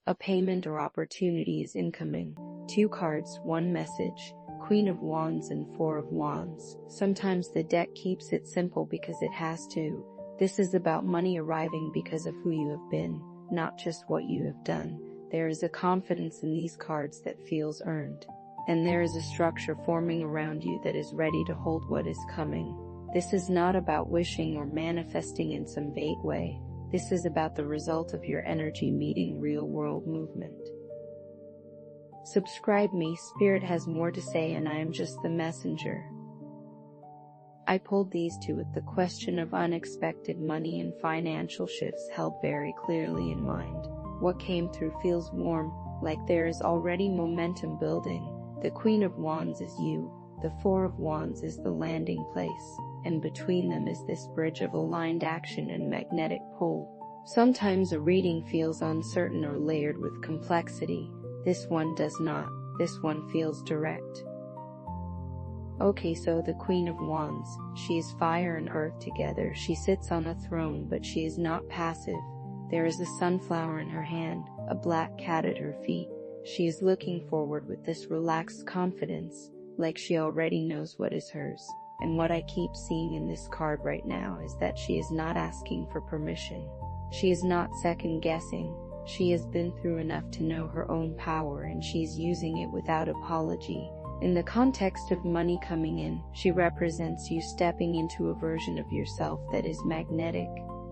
A payment or opportunity is incoming. 2 cards, 1 message. Queen of Wands and 4 of Wands. Sometimes the deck keeps it simple because it has to. This is about money arriving because of who you have been, not just what you have done. There is a confidence in these cards that feels earned. And there is a structure forming around you that is ready to hold what is coming. This is not about wishing or manifesting in some vague way. This is about the result of your energy meeting real-world movement. Subscribe me, Spirit has more to say and I am just the messenger. I pulled these two with the question of unexpected money and financial shifts held very clearly in mind. What came through feels warm, like there is already momentum building. The Queen of Wands is you, the 4 of Wands is the landing place, and between them is this bridge of aligned action and magnetic pull. Sometimes a reading feels uncertain or layered with complexity. This one does not. This one feels direct. Okay, so the Queen of Wands, she is fire and earth together. She sits on a throne, but she is not passive. There is a sunflower in her hand, a black cat at her feet. She is looking forward with this relaxed confidence, like she already knows what is hers. And what I keep seeing in this card right now is that she is not asking for permission. She is not second-guessing. She has been through enough to know her own power and she's using it without apology. In the context of money coming in, she represents you stepping into a version of yourself that is magnetic.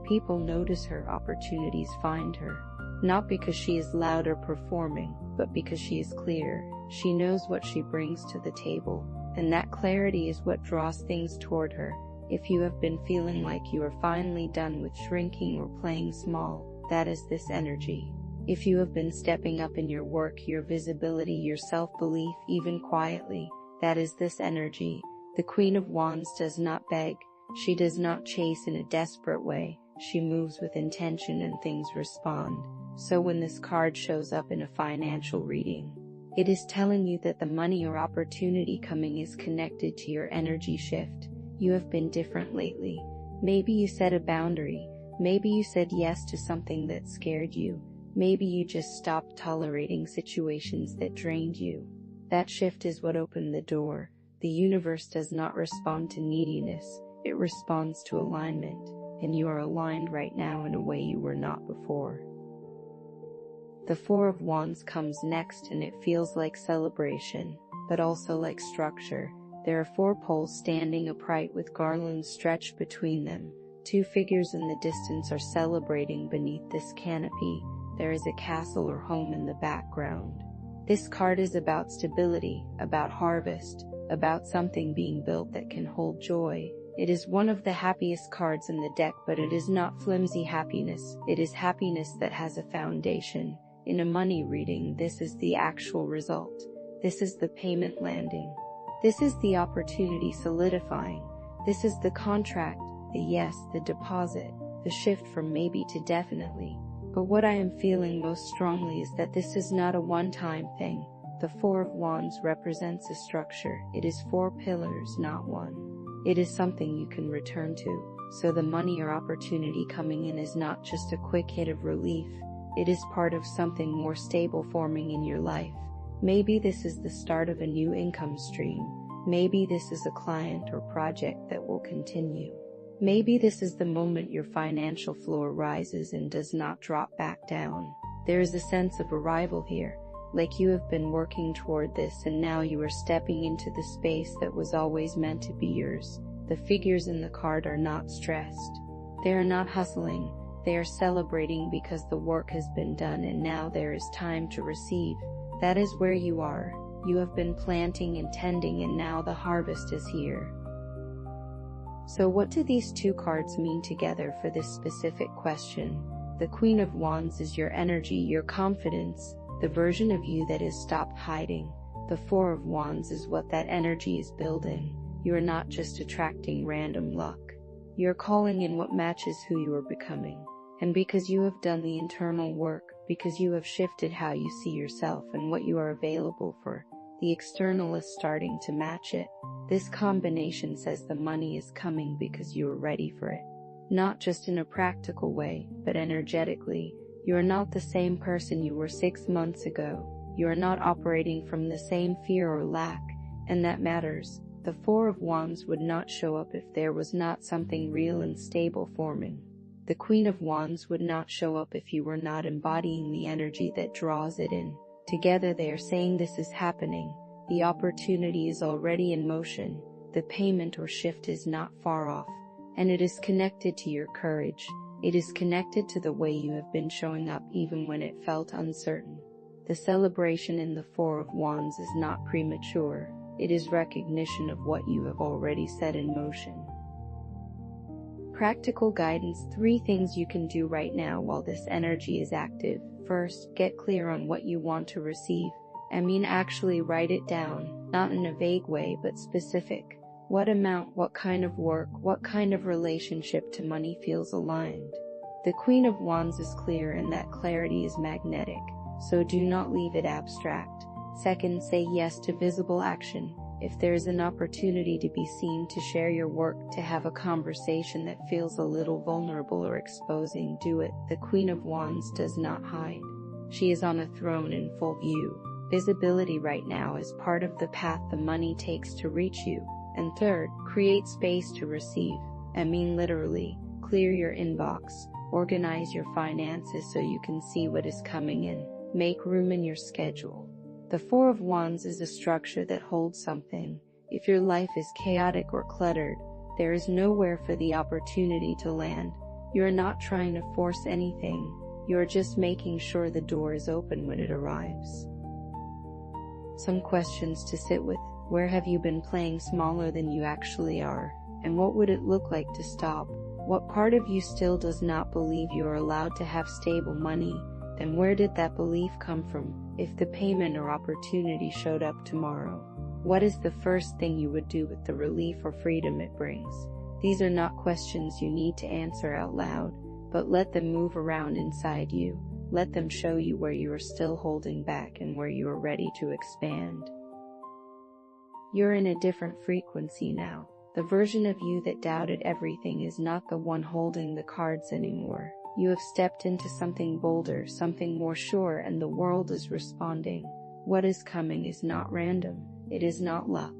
People notice her, opportunities find her. Not because she is loud or performing, but because she is clear. She knows what she brings to the table, and that clarity is what draws things toward her. If you have been feeling like you are finally done with shrinking or playing small, that is this energy. If you have been stepping up in your work, your visibility, your self-belief, even quietly, that is this energy. The Queen of Wands does not beg. She does not chase in a desperate way. She moves with intention and things respond. So when this card shows up in a financial reading, it is telling you that the money or opportunity coming is connected to your energy shift. You have been different lately. Maybe you set a boundary. Maybe you said yes to something that scared you. Maybe you just stopped tolerating situations that drained you. That shift is what opened the door. The universe does not respond to neediness. It responds to alignment. And you are aligned right now in a way you were not before. The 4 of Wands comes next and it feels like celebration, but also like structure. There are 4 poles standing upright with garlands stretched between them. 2 figures in the distance are celebrating beneath this canopy. There is a castle or home in the background. This card is about stability, about harvest, about something being built that can hold joy. It is one of the happiest cards in the deck, but it is not flimsy happiness. It is happiness that has a foundation. In a money reading, this is the actual result. This is the payment landing. This is the opportunity solidifying. This is the contract, the yes, the deposit, the shift from maybe to definitely. But what I am feeling most strongly is that this is not a one-time thing. The 4 of Wands represents a structure. It is 4 pillars, not one. It is something you can return to. So the money or opportunity coming in is not just a quick hit of relief. It is part of something more stable forming in your life. Maybe this is the start of a new income stream. Maybe this is a client or project that will continue. Maybe this is the moment your financial floor rises and does not drop back down. There is a sense of arrival here, like you have been working toward this and now you are stepping into the space that was always meant to be yours. The figures in the card are not stressed. They are not hustling. They are celebrating because the work has been done and now there is time to receive. That is where you are. You have been planting and tending and now the harvest is here. So what do these 2 cards mean together for this specific question? The Queen of Wands is your energy, your confidence, the version of you that has stopped hiding. The 4 of Wands is what that energy is building. You are not just attracting random luck. You are calling in what matches who you are becoming. And because you have done the internal work, because you have shifted how you see yourself and what you are available for, the external is starting to match it. This combination says the money is coming because you are ready for it. Not just in a practical way, but energetically. You are not the same person you were 6 months ago. You are not operating from the same fear or lack, and that matters. The Four of Wands would not show up if there was not something real and stable forming. The Queen of Wands would not show up if you were not embodying the energy that draws it in. Together they are saying this is happening. The opportunity is already in motion. The payment or shift is not far off, and it is connected to your courage. It is connected to the way you have been showing up even when it felt uncertain. The celebration in the Four of Wands is not premature. It is recognition of what you have already set in motion. Practical guidance: 3 things you can do right now while this energy is active. First, get clear on what you want to receive. Actually write it down, not in a vague way but specific. What amount, what kind of work, what kind of relationship to money feels aligned. The Queen of Wands is clear, and that clarity is magnetic, so do not leave it abstract. Second, say yes to visible action. If there is an opportunity to be seen, to share your work, to have a conversation that feels a little vulnerable or exposing, do it. The Queen of Wands does not hide. She is on a throne in full view. Visibility right now is part of the path the money takes to reach you. And third, create space to receive. Literally, clear your inbox, organize your finances so you can see what is coming in. Make room in your schedule. The Four of Wands is a structure that holds something. If your life is chaotic or cluttered, there is nowhere for the opportunity to land. You are not trying to force anything. You are just making sure the door is open when it arrives. Some questions to sit with. Where have you been playing smaller than you actually are? And what would it look like to stop? What part of you still does not believe you are allowed to have stable money? Then where did that belief come from? If the payment or opportunity showed up tomorrow, what is the first thing you would do with the relief or freedom it brings? These are not questions you need to answer out loud, but let them move around inside you. Let them show you where you are still holding back and where you are ready to expand. You're in a different frequency now. The version of you that doubted everything is not the one holding the cards anymore. You have stepped into something bolder, something more sure, and the world is responding. What is coming is not random. It is not luck.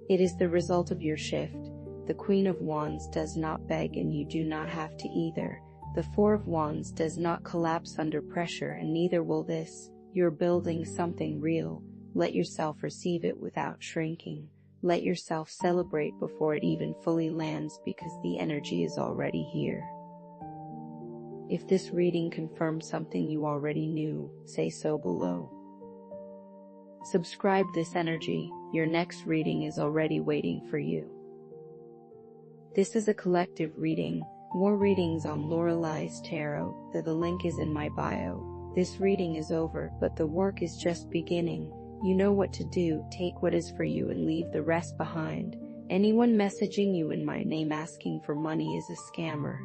It is the result of your shift. The Queen of Wands does not beg, and you do not have to either. The Four of Wands does not collapse under pressure, and neither will this. You're building something real. Let yourself receive it without shrinking. Let yourself celebrate before it even fully lands, because the energy is already here. If this reading confirms something you already knew, say so below. Subscribe this energy. Your next reading is already waiting for you. This is a collective reading. More readings on Lorelai's Tarot. The link is in my bio. This reading is over, but the work is just beginning. You know what to do. Take what is for you and leave the rest behind. Anyone messaging you in my name asking for money is a scammer.